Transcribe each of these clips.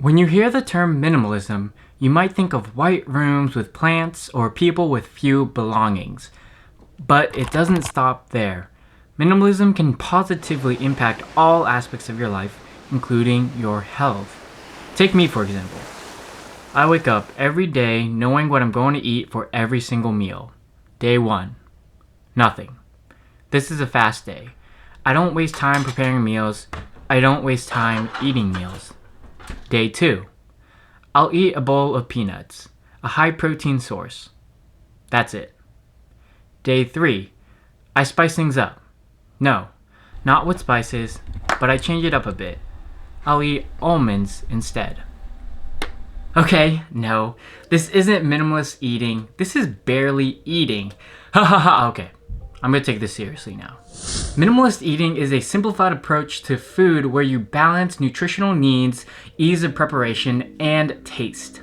When you hear the term minimalism, you might think of white rooms with plants or people with few belongings. But it doesn't stop there. Minimalism can positively impact all aspects of your life, including your health. Take me, for example. I wake up every day knowing what I'm going to eat for every single meal. Day 1. Nothing. This is a fast day. I don't waste time preparing meals. I don't waste time eating meals. Day 2. I'll eat a bowl of peanuts, a high protein source. That's it. Day 3. I spice things up. No, not with spices, but I change it up a bit. I'll eat almonds instead. Okay, no, this isn't minimalist eating. This is barely eating. Okay, I'm gonna take this seriously now. Minimalist eating is a simplified approach to food where you balance nutritional needs, ease of preparation, and taste.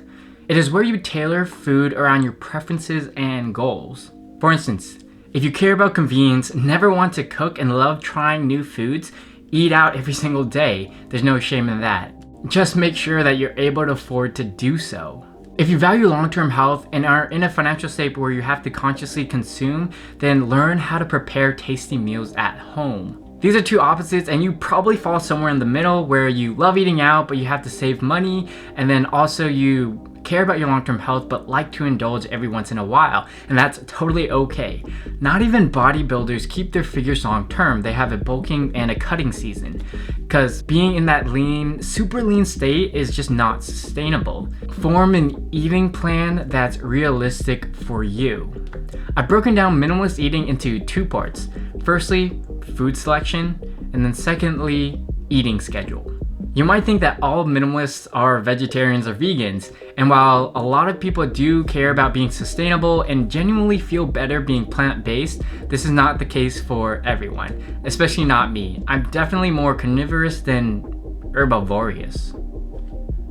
It is where you tailor food around your preferences and goals. For instance, if you care about convenience, never want to cook, and love trying new foods, eat out every single day. There's no shame in that. Just make sure that you're able to afford to do so. If you value long-term health and are in a financial state where you have to consciously consume, then learn how to prepare tasty meals at home. These are two opposites, and you probably fall somewhere in the middle where you love eating out but you have to save money, and then also you care about your long-term health but like to indulge every once in a while, and that's totally okay. Not even bodybuilders keep their figures long-term. They have a bulking and a cutting season, because being in that lean, super lean state is just not sustainable. Form an eating plan that's realistic for you. I've broken down minimalist eating into 2 parts. Firstly, food selection, and then secondly, eating schedule. You might think that all minimalists are vegetarians or vegans, and while a lot of people do care about being sustainable and genuinely feel better being plant-based, this is not the case for everyone, especially not me. I'm definitely more carnivorous than herbivorous.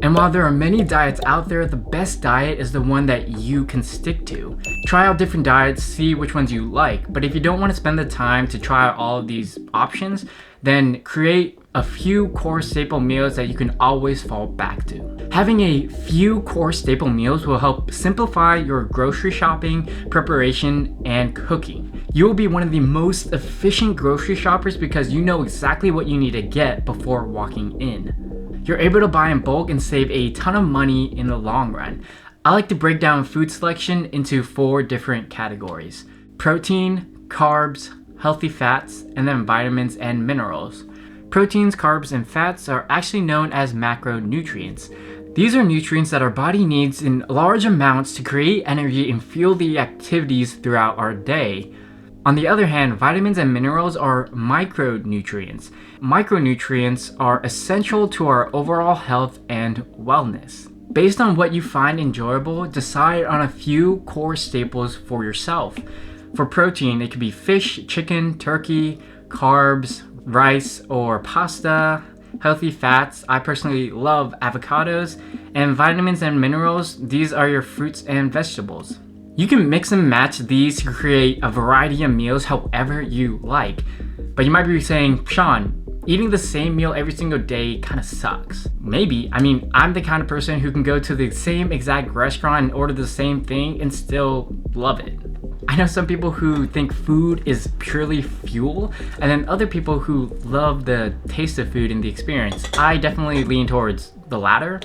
And while there are many diets out there, the best diet is the one that you can stick to. Try out different diets, see which ones you like, but if you don't want to spend the time to try out all of these options, then create a few core staple meals that you can always fall back to. Having a few core staple meals will help simplify your grocery shopping, preparation, and cooking. You will be one of the most efficient grocery shoppers because you know exactly what you need to get before walking in. You're able to buy in bulk and save a ton of money in the long run. I like to break down food selection into 4 different categories: protein, carbs, healthy fats, and then vitamins and minerals. Proteins, carbs, and fats are actually known as macronutrients. These are nutrients that our body needs in large amounts to create energy and fuel the activities throughout our day. On the other hand, vitamins and minerals are micronutrients. Micronutrients are essential to our overall health and wellness. Based on what you find enjoyable, decide on a few core staples for yourself. For protein, it could be fish, chicken, turkey. Carbs, rice or pasta. Healthy fats, I personally love avocados. And vitamins and minerals, these are your fruits and vegetables. You can mix and match these to create a variety of meals however you like. But you might be saying, Sean, eating the same meal every single day kind of sucks. Maybe. I mean, I'm the kind of person who can go to the same exact restaurant and order the same thing and still love it. I know some people who think food is purely fuel, and then other people who love the taste of food and the experience. I definitely lean towards the latter.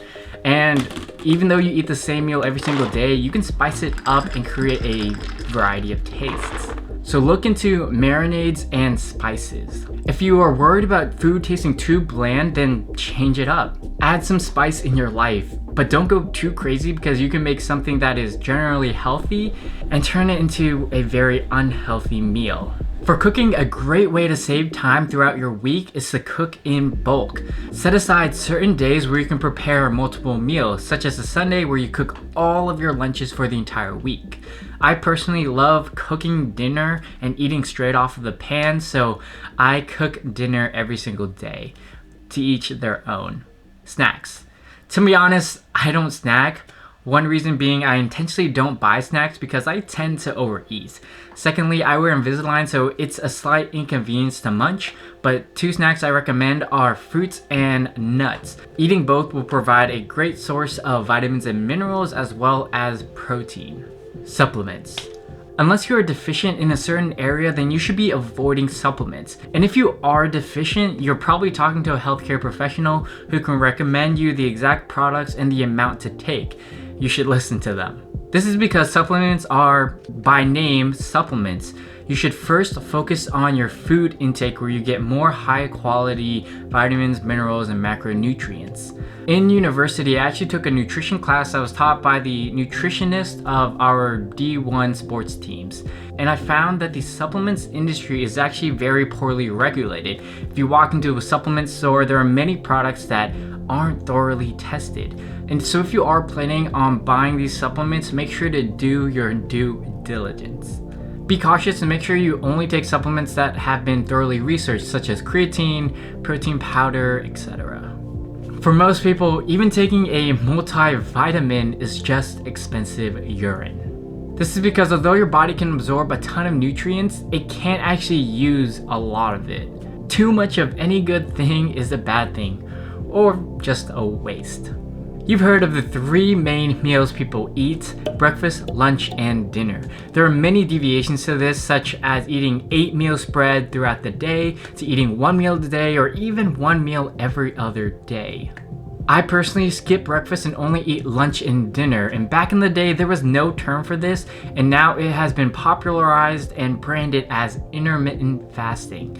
And even though you eat the same meal every single day, you can spice it up and create a variety of tastes. So look into marinades and spices. If you are worried about food tasting too bland, then change it up. Add some spice in your life, but don't go too crazy because you can make something that is generally healthy and turn it into a very unhealthy meal. For cooking, a great way to save time throughout your week is to cook in bulk. Set aside certain days where you can prepare multiple meals, such as a Sunday where you cook all of your lunches for the entire week. I personally love cooking dinner and eating straight off of the pan, so I cook dinner every single day. To each their own. Snacks. To be honest, I don't snack. One reason being I intentionally don't buy snacks because I tend to overeat. Secondly, I wear Invisalign, so it's a slight inconvenience to munch, but 2 snacks I recommend are fruits and nuts. Eating both will provide a great source of vitamins and minerals as well as protein. Supplements. Unless you are deficient in a certain area, then you should be avoiding supplements. And if you are deficient, you're probably talking to a healthcare professional who can recommend you the exact products and the amount to take. You should listen to them. This is because supplements are, by name, supplements. You should first focus on your food intake where you get more high quality vitamins, minerals, and macronutrients. In university, I actually took a nutrition class that was taught by the nutritionist of our D1 sports teams. And I found that the supplements industry is actually very poorly regulated. If you walk into a supplement store, there are many products that aren't thoroughly tested. And so if you are planning on buying these supplements, make sure to do your due diligence. Be cautious and make sure you only take supplements that have been thoroughly researched, such as creatine, protein powder, etc. For most people, even taking a multivitamin is just expensive urine. This is because although your body can absorb a ton of nutrients, it can't actually use a lot of it. Too much of any good thing is a bad thing, or just a waste. You've heard of the 3 main meals people eat: breakfast, lunch, and dinner. There are many deviations to this, such as eating 8 meals spread throughout the day, to eating 1 meal a day, or even 1 meal every other day. I personally skip breakfast and only eat lunch and dinner, and back in the day there was no term for this, and now it has been popularized and branded as intermittent fasting.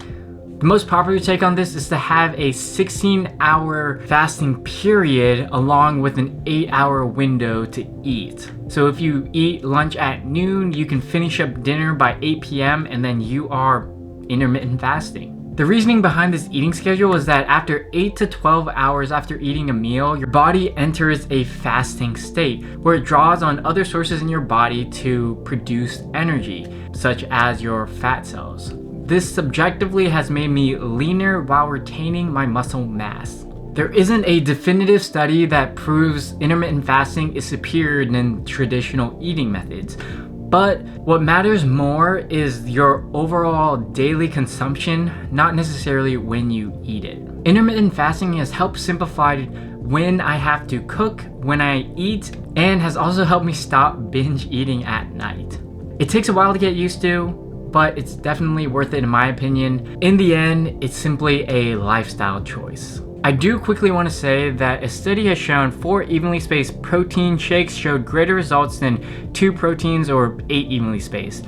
The most popular take on this is to have a 16-hour fasting period along with an 8-hour window to eat. So if you eat lunch at noon, you can finish up dinner by 8 p.m. and then you are intermittent fasting. The reasoning behind this eating schedule is that after 8 to 12 hours after eating a meal, your body enters a fasting state where it draws on other sources in your body to produce energy, such as your fat cells. This subjectively has made me leaner while retaining my muscle mass. There isn't a definitive study that proves intermittent fasting is superior than traditional eating methods, but what matters more is your overall daily consumption, not necessarily when you eat it. Intermittent fasting has helped simplify when I have to cook, when I eat, and has also helped me stop binge eating at night. It takes a while to get used to, but it's definitely worth it in my opinion. In the end, it's simply a lifestyle choice. I do quickly want to say that a study has shown 4 evenly spaced protein shakes showed greater results than 2 proteins or 8 evenly spaced.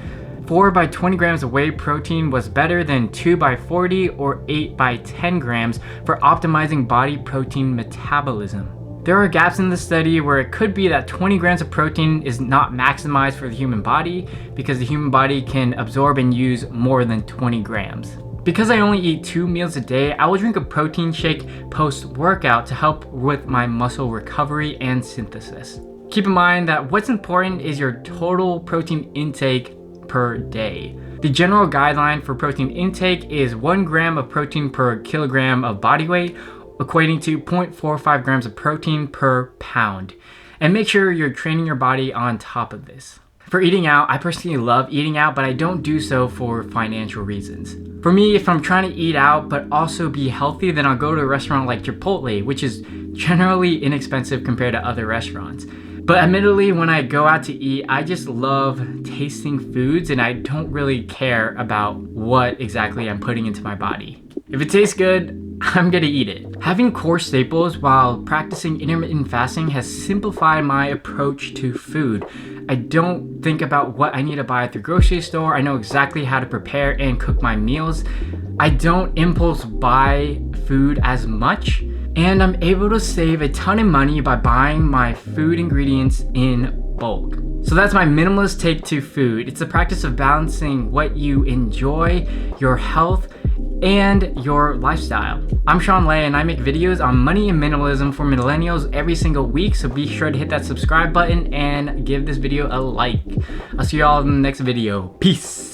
4 by 20 grams of whey protein was better than 2 by 40 or 8 by 10 grams for optimizing body protein metabolism. There are gaps in the study where it could be that 20 grams of protein is not maximized for the human body because the human body can absorb and use more than 20 grams. Because I only eat 2 meals a day, I will drink a protein shake post-workout to help with my muscle recovery and synthesis. Keep in mind that what's important is your total protein intake per day. The general guideline for protein intake is 1 gram of protein per kilogram of body weight, equating to 0.45 grams of protein per pound. And make sure you're training your body on top of this. For eating out, I personally love eating out, but I don't do so for financial reasons. For me, if I'm trying to eat out but also be healthy, then I'll go to a restaurant like Chipotle, which is generally inexpensive compared to other restaurants. But admittedly, when I go out to eat, I just love tasting foods and I don't really care about what exactly I'm putting into my body. If it tastes good, I'm gonna eat it. Having core staples while practicing intermittent fasting has simplified my approach to food. I don't think about what I need to buy at the grocery store. I know exactly how to prepare and cook my meals. I don't impulse buy food as much, and I'm able to save a ton of money by buying my food ingredients in bulk. So that's my minimalist take to food. It's the practice of balancing what you enjoy, your health, and your lifestyle. I'm Sean Lay and I make videos on money and minimalism for millennials every single week, so be sure to hit that subscribe button and give this video a like. I'll see you all in the next video. Peace!